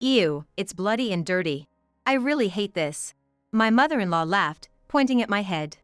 Ew, it's bloody and dirty. I really hate this. My mother-in-law laughed, pointing at my head.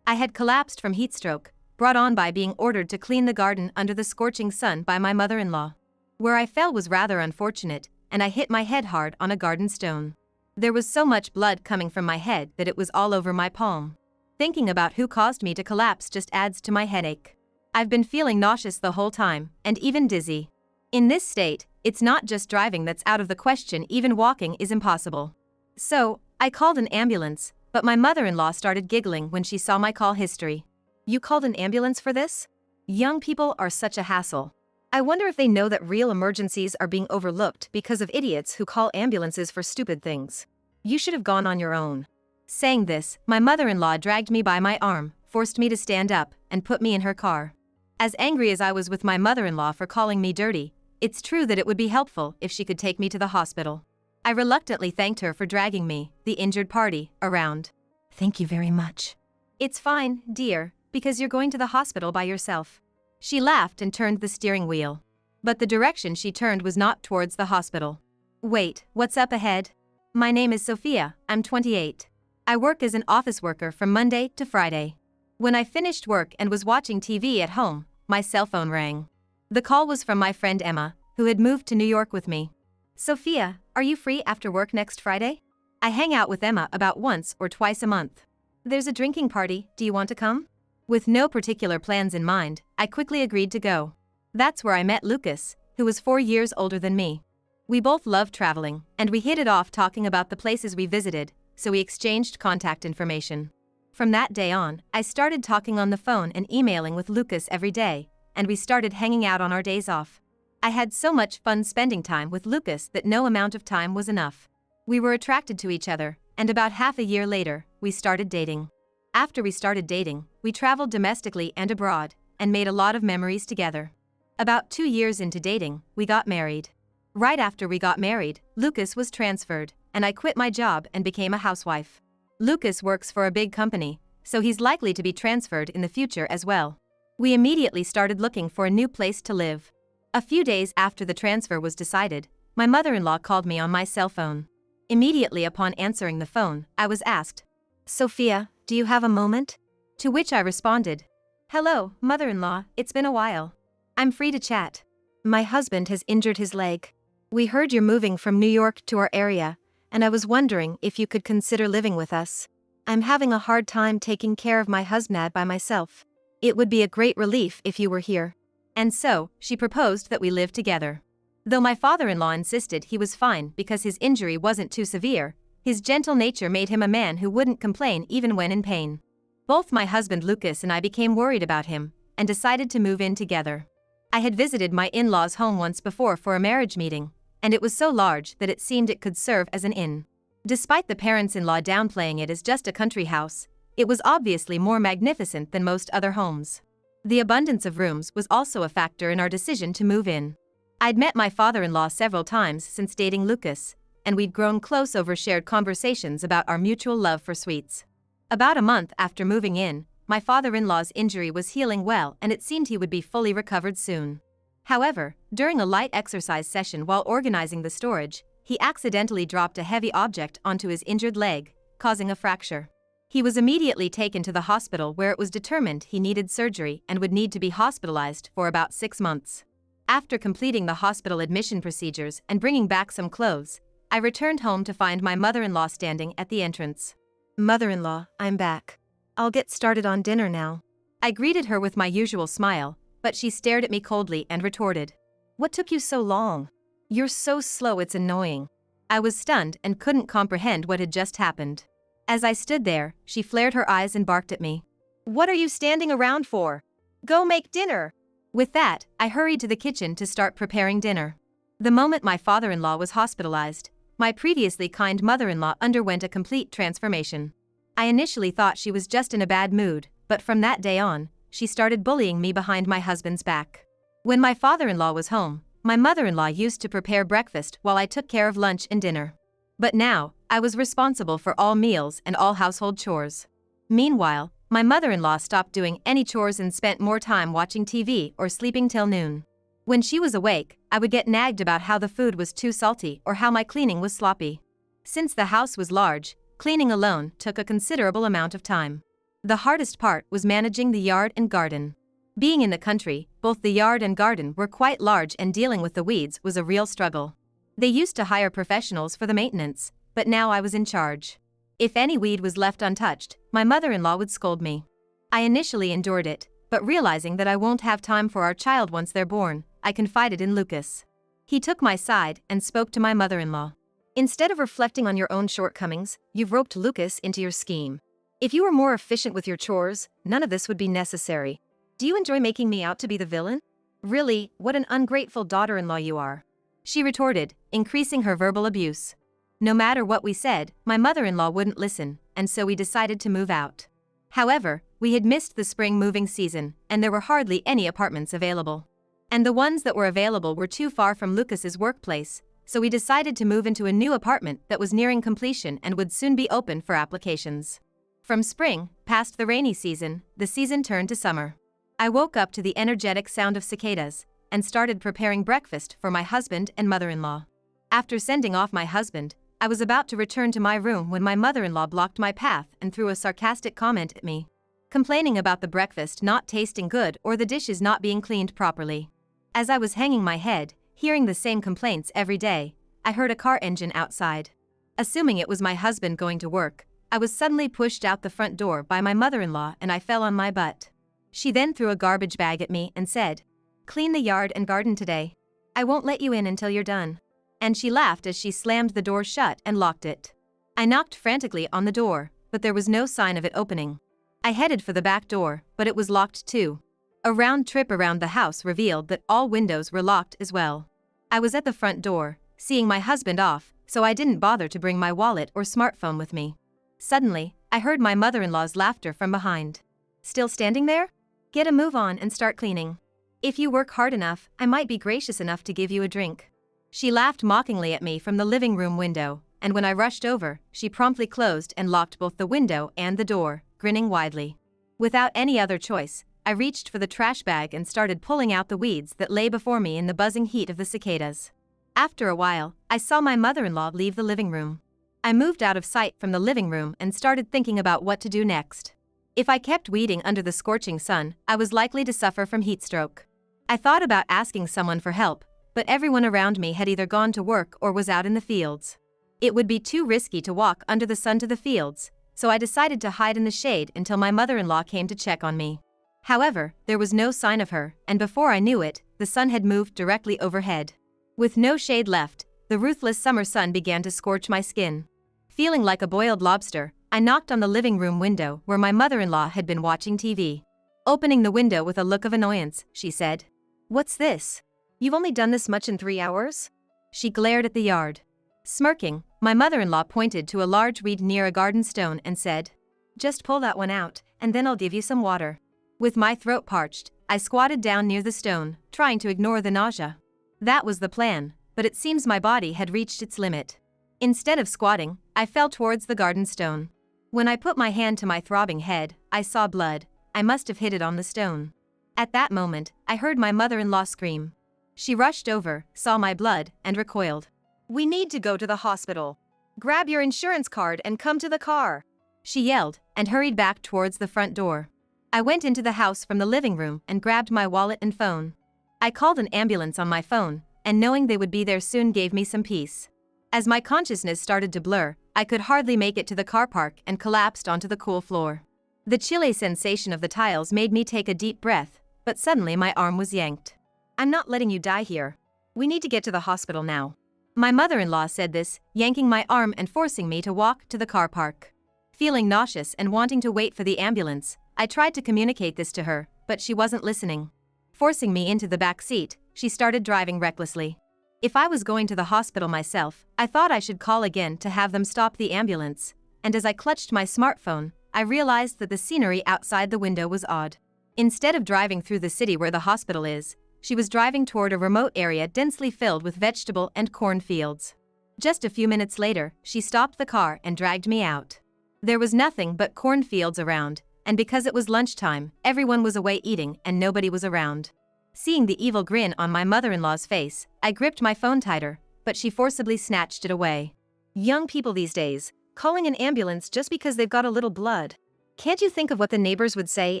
I had collapsed from heatstroke, brought on by being ordered to clean the garden under the scorching sun by my mother-in-law. Where I fell was rather unfortunate, and I hit my head hard on a garden stone. There was so much blood coming from my head that it was all over my palm. Thinking about who caused me to collapse just adds to my headache. I've been feeling nauseous the whole time, and even dizzy. In this state, it's not just driving that's out of the question, even walking is impossible. So, I called an ambulance, but my mother-in-law started giggling when she saw my call history. You called an ambulance for this? Young people are such a hassle. I wonder if they know that real emergencies are being overlooked because of idiots who call ambulances for stupid things. You should have gone on your own. Saying this, my mother-in-law dragged me by my arm, forced me to stand up, and put me in her car. As angry as I was with my mother-in-law for calling me dirty, it's true that it would be helpful if she could take me to the hospital. I reluctantly thanked her for dragging me, the injured party, around. Thank you very much. It's fine, dear, because you're going to the hospital by yourself. She laughed and turned the steering wheel. But the direction she turned was not towards the hospital. Wait, what's up ahead? My name is Sophia, I'm 28. I work as an office worker from Monday to Friday. When I finished work and was watching TV at home, my cell phone rang. The call was from my friend Emma, who had moved to New York with me. Sophia, are you free after work next Friday? I hang out with Emma about once or twice a month. There's a drinking party, do you want to come? With no particular plans in mind, I quickly agreed to go. That's where I met Lucas, who was 4 years older than me. We both loved traveling, and we hit it off talking about the places we visited, so we exchanged contact information. From that day on, I started talking on the phone and emailing with Lucas every day, and we started hanging out on our days off. I had so much fun spending time with Lucas that no amount of time was enough. We were attracted to each other, and about half a year later, we started dating. After we started dating, we traveled domestically and abroad, and made a lot of memories together. About 2 years into dating, we got married. Right after we got married, Lucas was transferred, and I quit my job and became a housewife. Lucas works for a big company, so he's likely to be transferred in the future as well. We immediately started looking for a new place to live. A few days after the transfer was decided, my mother-in-law called me on my cell phone. Immediately upon answering the phone, I was asked, "Sophia, do you have a moment?" To which I responded, "Hello, mother-in-law, it's been a while. I'm free to chat. My husband has injured his leg. We heard you're moving from New York to our area, and I was wondering if you could consider living with us. I'm having a hard time taking care of my husband by myself. It would be a great relief if you were here." And so, she proposed that we live together. Though my father-in-law insisted he was fine because his injury wasn't too severe, his gentle nature made him a man who wouldn't complain even when in pain. Both my husband Lucas and I became worried about him, and decided to move in together. I had visited my in-laws' home once before for a marriage meeting, and it was so large that it seemed it could serve as an inn. Despite the parents-in-law downplaying it as just a country house, it was obviously more magnificent than most other homes. The abundance of rooms was also a factor in our decision to move in. I'd met my father-in-law several times since dating Lucas, and we'd grown close over shared conversations about our mutual love for sweets. About a month after moving in, my father-in-law's injury was healing well and it seemed he would be fully recovered soon. However, during a light exercise session while organizing the storage, he accidentally dropped a heavy object onto his injured leg, causing a fracture. He was immediately taken to the hospital where it was determined he needed surgery and would need to be hospitalized for about 6 months. After completing the hospital admission procedures and bringing back some clothes, I returned home to find my mother-in-law standing at the entrance. "Mother-in-law, I'm back. I'll get started on dinner now." I greeted her with my usual smile, but she stared at me coldly and retorted, "What took you so long? You're so slow, it's annoying." I was stunned and couldn't comprehend what had just happened. As I stood there, she flared her eyes and barked at me. "What are you standing around for? Go make dinner!" With that, I hurried to the kitchen to start preparing dinner. The moment my father-in-law was hospitalized, my previously kind mother-in-law underwent a complete transformation. I initially thought she was just in a bad mood, but from that day on, she started bullying me behind my husband's back. When my father-in-law was home, my mother-in-law used to prepare breakfast while I took care of lunch and dinner. But now, I was responsible for all meals and all household chores. Meanwhile, my mother-in-law stopped doing any chores and spent more time watching TV or sleeping till noon. When she was awake, I would get nagged about how the food was too salty or how my cleaning was sloppy. Since the house was large, cleaning alone took a considerable amount of time. The hardest part was managing the yard and garden. Being in the country, both the yard and garden were quite large and dealing with the weeds was a real struggle. They used to hire professionals for the maintenance, but now I was in charge. If any weed was left untouched, my mother-in-law would scold me. I initially endured it, but realizing that I won't have time for our child once they're born, I confided in Lucas. He took my side and spoke to my mother-in-law. Instead of reflecting on your own shortcomings, you've roped Lucas into your scheme. If you were more efficient with your chores, none of this would be necessary. Do you enjoy making me out to be the villain? Really, what an ungrateful daughter-in-law you are. She retorted, increasing her verbal abuse. No matter what we said, my mother-in-law wouldn't listen, and so we decided to move out. However, we had missed the spring moving season, and there were hardly any apartments available. And the ones that were available were too far from Lucas's workplace, so we decided to move into a new apartment that was nearing completion and would soon be open for applications. From spring, past the rainy season, the season turned to summer. I woke up to the energetic sound of cicadas, and started preparing breakfast for my husband and mother-in-law. After sending off my husband, I was about to return to my room when my mother-in-law blocked my path and threw a sarcastic comment at me, complaining about the breakfast not tasting good or the dishes not being cleaned properly. As I was hanging my head, hearing the same complaints every day, I heard a car engine outside. Assuming it was my husband going to work, I was suddenly pushed out the front door by my mother-in-law and I fell on my butt. She then threw a garbage bag at me and said, "Clean the yard and garden today. I won't let you in until you're done." And she laughed as she slammed the door shut and locked it. I knocked frantically on the door, but there was no sign of it opening. I headed for the back door, but it was locked too. A round trip around the house revealed that all windows were locked as well. I was at the front door, seeing my husband off, so I didn't bother to bring my wallet or smartphone with me. Suddenly, I heard my mother-in-law's laughter from behind. "Still standing there? Get a move on and start cleaning. If you work hard enough, I might be gracious enough to give you a drink." She laughed mockingly at me from the living room window, and when I rushed over, she promptly closed and locked both the window and the door, grinning widely. Without any other choice, I reached for the trash bag and started pulling out the weeds that lay before me in the buzzing heat of the cicadas. After a while, I saw my mother-in-law leave the living room. I moved out of sight from the living room and started thinking about what to do next. If I kept weeding under the scorching sun, I was likely to suffer from heat stroke. I thought about asking someone for help, but everyone around me had either gone to work or was out in the fields. It would be too risky to walk under the sun to the fields, so I decided to hide in the shade until my mother-in-law came to check on me. However, there was no sign of her, and before I knew it, the sun had moved directly overhead. With no shade left, the ruthless summer sun began to scorch my skin. Feeling like a boiled lobster, I knocked on the living room window where my mother-in-law had been watching TV. Opening the window with a look of annoyance, she said, "What's this? You've only done this much in 3 hours?" She glared at the yard. Smirking, my mother-in-law pointed to a large weed near a garden stone and said, "Just pull that one out, and then I'll give you some water." With my throat parched, I squatted down near the stone, trying to ignore the nausea. That was the plan, but it seems my body had reached its limit. Instead of squatting, I fell towards the garden stone. When I put my hand to my throbbing head, I saw blood. I must have hit it on the stone. At that moment, I heard my mother-in-law scream. She rushed over, saw my blood, and recoiled. "We need to go to the hospital. Grab your insurance card and come to the car," she yelled, and hurried back towards the front door. I went into the house from the living room and grabbed my wallet and phone. I called an ambulance on my phone, and knowing they would be there soon gave me some peace. As my consciousness started to blur, I could hardly make it to the car park and collapsed onto the cool floor. The chilly sensation of the tiles made me take a deep breath, but suddenly my arm was yanked. "I'm not letting you die here. We need to get to the hospital now." My mother-in-law said this, yanking my arm and forcing me to walk to the car park. Feeling nauseous and wanting to wait for the ambulance, I tried to communicate this to her, but she wasn't listening. Forcing me into the back seat, she started driving recklessly. If I was going to the hospital myself, I thought I should call again to have them stop the ambulance, and as I clutched my smartphone, I realized that the scenery outside the window was odd. Instead of driving through the city where the hospital is, she was driving toward a remote area densely filled with vegetable and corn fields. Just a few minutes later, she stopped the car and dragged me out. There was nothing but cornfields around, and because it was lunchtime, everyone was away eating and nobody was around. Seeing the evil grin on my mother-in-law's face, I gripped my phone tighter, but she forcibly snatched it away. Young people these days, calling an ambulance just because they've got a little blood. Can't you think of what the neighbors would say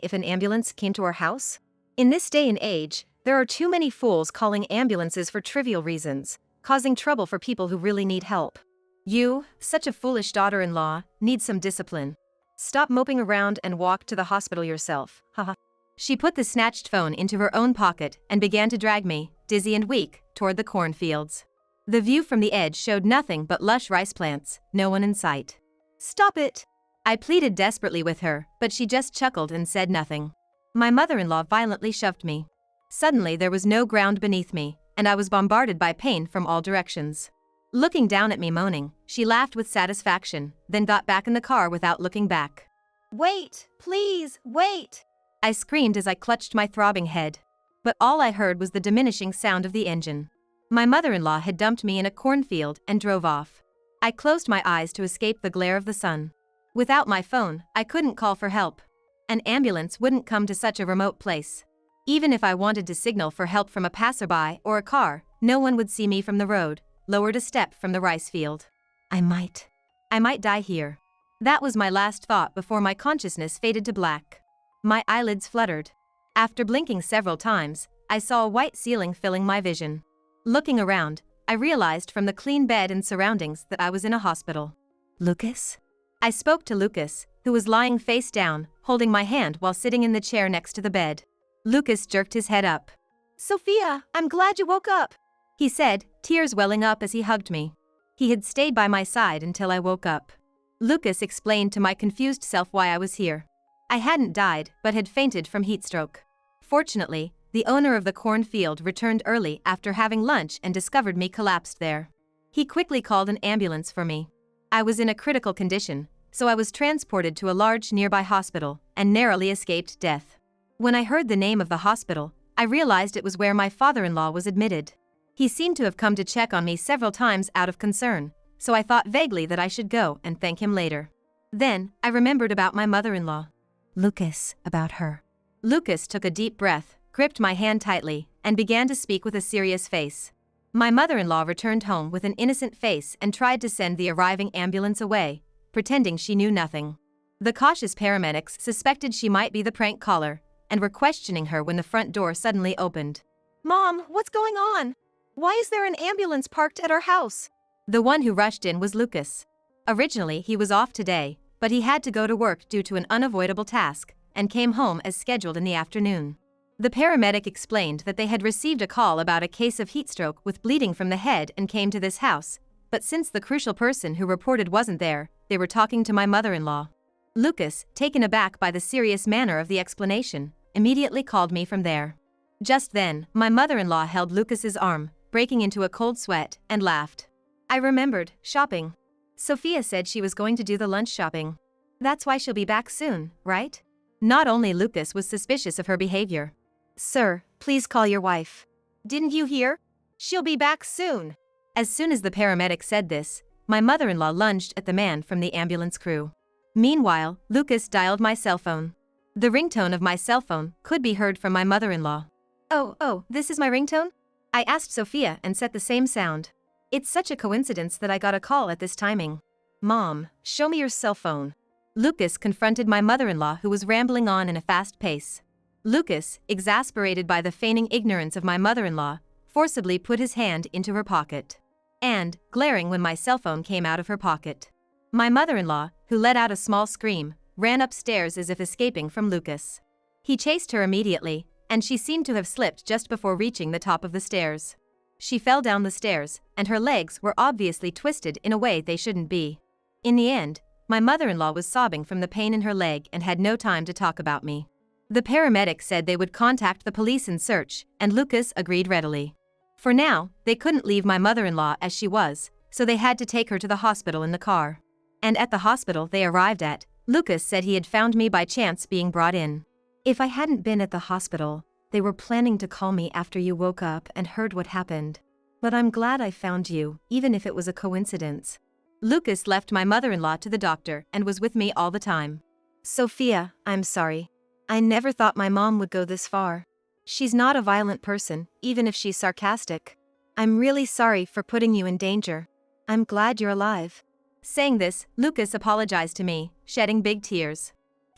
if an ambulance came to our house? In this day and age, there are too many fools calling ambulances for trivial reasons, causing trouble for people who really need help. You, such a foolish daughter-in-law, need some discipline. Stop moping around and walk to the hospital yourself, haha. She put the snatched phone into her own pocket and began to drag me, dizzy and weak, toward the cornfields. The view from the edge showed nothing but lush rice plants, no one in sight. Stop it! I pleaded desperately with her, but she just chuckled and said nothing. My mother-in-law violently shoved me. Suddenly there was no ground beneath me, and I was bombarded by pain from all directions. Looking down at me moaning, she laughed with satisfaction, then got back in the car without looking back. Wait, please, wait! I screamed as I clutched my throbbing head. But all I heard was the diminishing sound of the engine. My mother-in-law had dumped me in a cornfield and drove off. I closed my eyes to escape the glare of the sun. Without my phone, I couldn't call for help. An ambulance wouldn't come to such a remote place. Even if I wanted to signal for help from a passerby or a car, no one would see me from the road, lowered a step from the rice field. I might die here. That was my last thought before my consciousness faded to black. My eyelids fluttered. After blinking several times, I saw a white ceiling filling my vision. Looking around, I realized from the clean bed and surroundings that I was in a hospital. Lucas? I spoke to Lucas, who was lying face down, holding my hand while sitting in the chair next to the bed. Lucas jerked his head up. Sophia, I'm glad you woke up, he said, tears welling up as he hugged me. He had stayed by my side until I woke up. Lucas explained to my confused self why I was here. I hadn't died, but had fainted from heatstroke. Fortunately, the owner of the cornfield returned early after having lunch and discovered me collapsed there. He quickly called an ambulance for me. I was in a critical condition, so I was transported to a large nearby hospital and narrowly escaped death. When I heard the name of the hospital, I realized it was where my father-in-law was admitted. He seemed to have come to check on me several times out of concern, so I thought vaguely that I should go and thank him later. Then, I remembered about my mother-in-law. Lucas, about her. Lucas took a deep breath, gripped my hand tightly, and began to speak with a serious face. My mother-in-law returned home with an innocent face and tried to send the arriving ambulance away, pretending she knew nothing. The cautious paramedics suspected she might be the prank caller, and were questioning her when the front door suddenly opened. Mom, what's going on? Why is there an ambulance parked at our house? The one who rushed in was Lucas. Originally, he was off today, but he had to go to work due to an unavoidable task, and came home as scheduled in the afternoon. The paramedic explained that they had received a call about a case of heatstroke with bleeding from the head and came to this house, but since the crucial person who reported wasn't there, they were talking to my mother-in-law. Lucas, taken aback by the serious manner of the explanation, immediately called me from there. Just then, my mother-in-law held Lucas's arm, breaking into a cold sweat, and laughed. I remembered, shopping. Sophia said she was going to do the lunch shopping. That's why she'll be back soon, right? Not only Lucas was suspicious of her behavior. Sir, please call your wife. Didn't you hear? She'll be back soon. As soon as the paramedic said this, my mother-in-law lunged at the man from the ambulance crew. Meanwhile, Lucas dialed my cell phone. The ringtone of my cell phone could be heard from my mother-in-law. Oh, this is my ringtone? I asked Sophia and set the same sound. It's such a coincidence that I got a call at this timing. Mom, show me your cell phone. Lucas confronted my mother-in-law who was rambling on in a fast pace. Lucas, exasperated by the feigning ignorance of my mother-in-law, forcibly put his hand into her pocket. And, glaring when my cell phone came out of her pocket. My mother-in-law, who let out a small scream, ran upstairs as if escaping from Lucas. He chased her immediately, and she seemed to have slipped just before reaching the top of the stairs. She fell down the stairs, and her legs were obviously twisted in a way they shouldn't be. In the end, my mother-in-law was sobbing from the pain in her leg and had no time to talk about me. The paramedics said they would contact the police and search, and Lucas agreed readily. For now, they couldn't leave my mother-in-law as she was, so they had to take her to the hospital in the car. And at the hospital they arrived at, Lucas said he had found me by chance being brought in. If I hadn't been at the hospital, they were planning to call me after you woke up and heard what happened. But I'm glad I found you, even if it was a coincidence. Lucas left my mother-in-law to the doctor and was with me all the time. Sophia, I'm sorry. I never thought my mom would go this far. She's not a violent person, even if she's sarcastic. I'm really sorry for putting you in danger. I'm glad you're alive. Saying this, Lucas apologized to me, shedding big tears.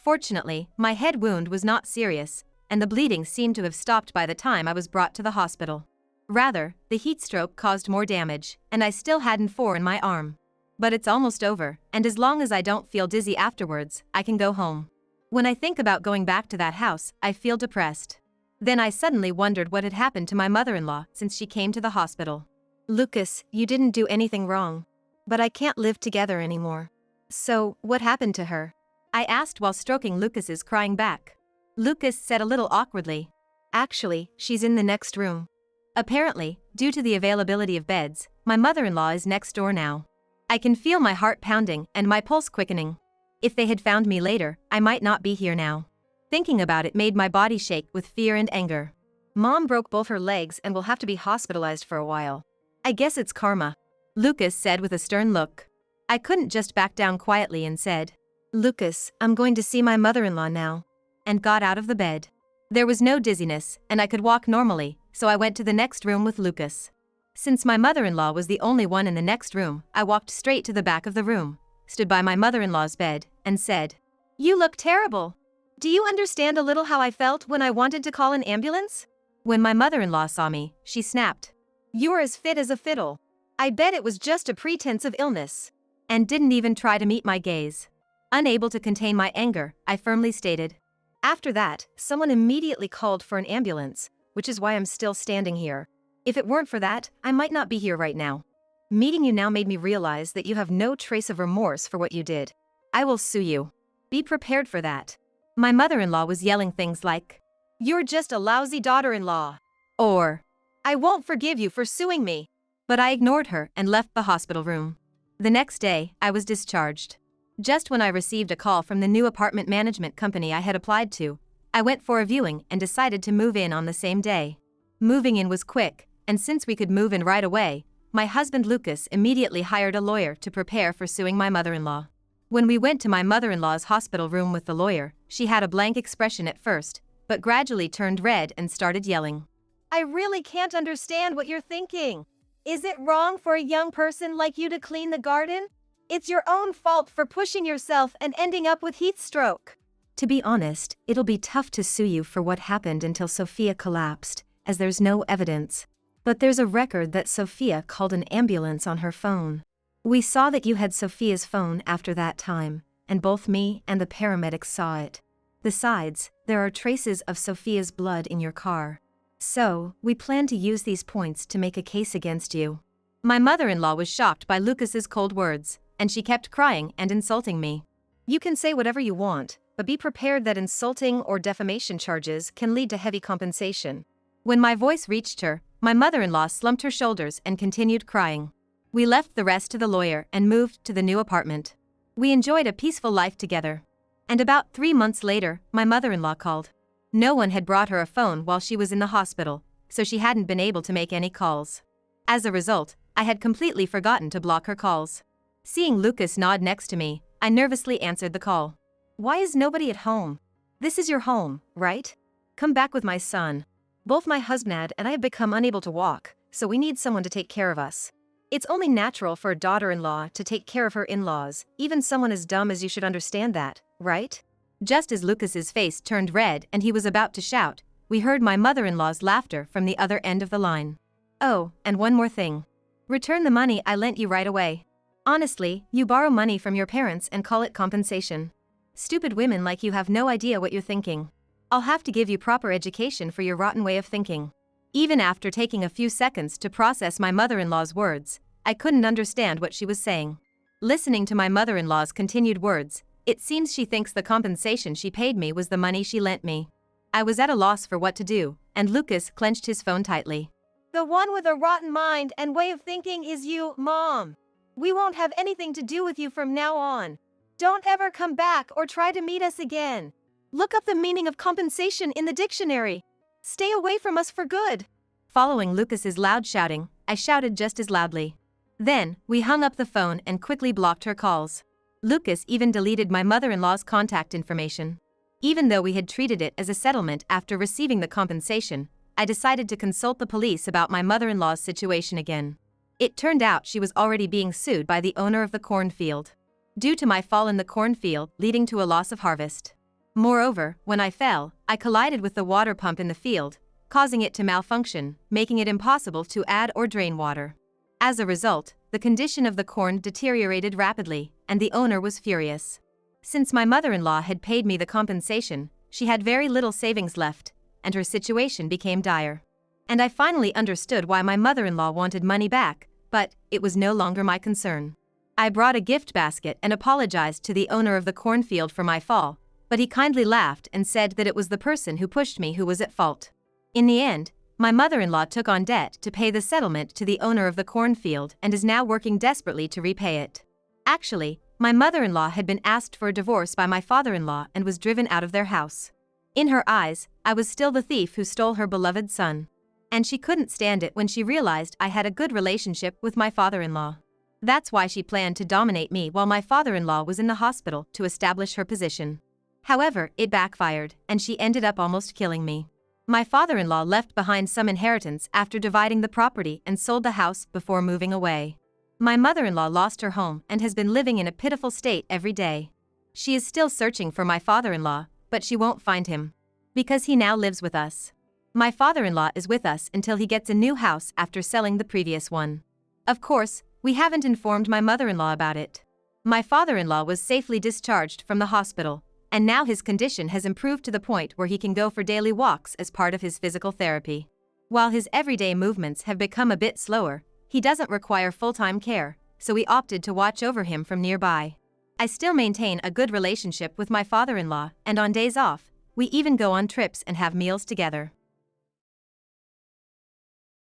Fortunately, my head wound was not serious, and the bleeding seemed to have stopped by the time I was brought to the hospital. Rather, the heat stroke caused more damage, and I still had an 4 in my arm. But it's almost over, and as long as I don't feel dizzy afterwards, I can go home. When I think about going back to that house, I feel depressed. Then I suddenly wondered what had happened to my mother-in-law since she came to the hospital. Lucas, you didn't do anything wrong. But I can't live together anymore. So, what happened to her? I asked while stroking Lucas's crying back. Lucas said a little awkwardly. Actually, she's in the next room. Apparently, due to the availability of beds, my mother-in-law is next door now. I can feel my heart pounding and my pulse quickening. If they had found me later, I might not be here now. Thinking about it made my body shake with fear and anger. Mom broke both her legs and will have to be hospitalized for a while. I guess it's karma, Lucas said with a stern look. I couldn't just back down quietly and said, Lucas, I'm going to see my mother-in-law now. And got out of the bed. There was no dizziness, and I could walk normally, so I went to the next room with Lucas. Since my mother-in-law was the only one in the next room, I walked straight to the back of the room, stood by my mother-in-law's bed, and said, You look terrible. Do you understand a little how I felt when I wanted to call an ambulance? When my mother-in-law saw me, she snapped. You're as fit as a fiddle. I bet it was just a pretense of illness. And didn't even try to meet my gaze. Unable to contain my anger, I firmly stated. After that, someone immediately called for an ambulance, which is why I'm still standing here. If it weren't for that, I might not be here right now. Meeting you now made me realize that you have no trace of remorse for what you did. I will sue you. Be prepared for that. My mother-in-law was yelling things like, You're just a lousy daughter-in-law. Or, I won't forgive you for suing me. But I ignored her and left the hospital room. The next day, I was discharged. Just when I received a call from the new apartment management company I had applied to, I went for a viewing and decided to move in on the same day. Moving in was quick, and since we could move in right away, my husband Lucas immediately hired a lawyer to prepare for suing my mother-in-law. When we went to my mother-in-law's hospital room with the lawyer, she had a blank expression at first, but gradually turned red and started yelling. I really can't understand what you're thinking. Is it wrong for a young person like you to clean the garden? It's your own fault for pushing yourself and ending up with heat stroke. To be honest, it'll be tough to sue you for what happened until Sophia collapsed, as there's no evidence. But there's a record that Sophia called an ambulance on her phone. We saw that you had Sophia's phone after that time, and both me and the paramedics saw it. Besides, there are traces of Sophia's blood in your car. So, we plan to use these points to make a case against you. My mother-in-law was shocked by Lucas's cold words, and she kept crying and insulting me. You can say whatever you want, but be prepared that insulting or defamation charges can lead to heavy compensation. When my voice reached her, my mother-in-law slumped her shoulders and continued crying. We left the rest to the lawyer and moved to the new apartment. We enjoyed a peaceful life together. And about 3 months later, my mother-in-law called. No one had brought her a phone while she was in the hospital, so she hadn't been able to make any calls. As a result, I had completely forgotten to block her calls. Seeing Lucas nod next to me, I nervously answered the call. Why is nobody at home? This is your home, right? Come back with my son. Both my husband and I have become unable to walk, so we need someone to take care of us. It's only natural for a daughter-in-law to take care of her in-laws, even someone as dumb as you should understand that, right? Just as Lucas's face turned red and he was about to shout, we heard my mother-in-law's laughter from the other end of the line. Oh, and one more thing. Return the money I lent you right away. Honestly, you borrow money from your parents and call it compensation. Stupid women like you have no idea what you're thinking. I'll have to give you proper education for your rotten way of thinking. Even after taking a few seconds to process my mother-in-law's words, I couldn't understand what she was saying. Listening to my mother-in-law's continued words, it seems she thinks the compensation she paid me was the money she lent me. I was at a loss for what to do, and Lucas clenched his phone tightly. The one with a rotten mind and way of thinking is you, Mom. We won't have anything to do with you from now on. Don't ever come back or try to meet us again. Look up the meaning of compensation in the dictionary. Stay away from us for good. Following Lucas's loud shouting, I shouted just as loudly. Then, we hung up the phone and quickly blocked her calls. Lucas even deleted my mother-in-law's contact information. Even though we had treated it as a settlement after receiving the compensation, I decided to consult the police about my mother-in-law's situation again. It turned out she was already being sued by the owner of the cornfield, due to my fall in the cornfield leading to a loss of harvest. Moreover, when I fell, I collided with the water pump in the field, causing it to malfunction, making it impossible to add or drain water. As a result, the condition of the corn deteriorated rapidly, and the owner was furious. Since my mother-in-law had paid me the compensation, she had very little savings left, and her situation became dire. And I finally understood why my mother-in-law wanted money back, but it was no longer my concern. I brought a gift basket and apologized to the owner of the cornfield for my fall, but he kindly laughed and said that it was the person who pushed me who was at fault. In the end, my mother-in-law took on debt to pay the settlement to the owner of the cornfield and is now working desperately to repay it. Actually, my mother-in-law had been asked for a divorce by my father-in-law and was driven out of their house. In her eyes, I was still the thief who stole her beloved son. And she couldn't stand it when she realized I had a good relationship with my father-in-law. That's why she planned to dominate me while my father-in-law was in the hospital to establish her position. However, it backfired, and she ended up almost killing me. My father-in-law left behind some inheritance after dividing the property and sold the house before moving away. My mother-in-law lost her home and has been living in a pitiful state every day. She is still searching for my father-in-law, but she won't find him, because he now lives with us. My father-in-law is with us until he gets a new house after selling the previous one. Of course, we haven't informed my mother-in-law about it. My father-in-law was safely discharged from the hospital, and now his condition has improved to the point where he can go for daily walks as part of his physical therapy. While his everyday movements have become a bit slower, he doesn't require full-time care, so we opted to watch over him from nearby. I still maintain a good relationship with my father-in-law, and on days off, we even go on trips and have meals together.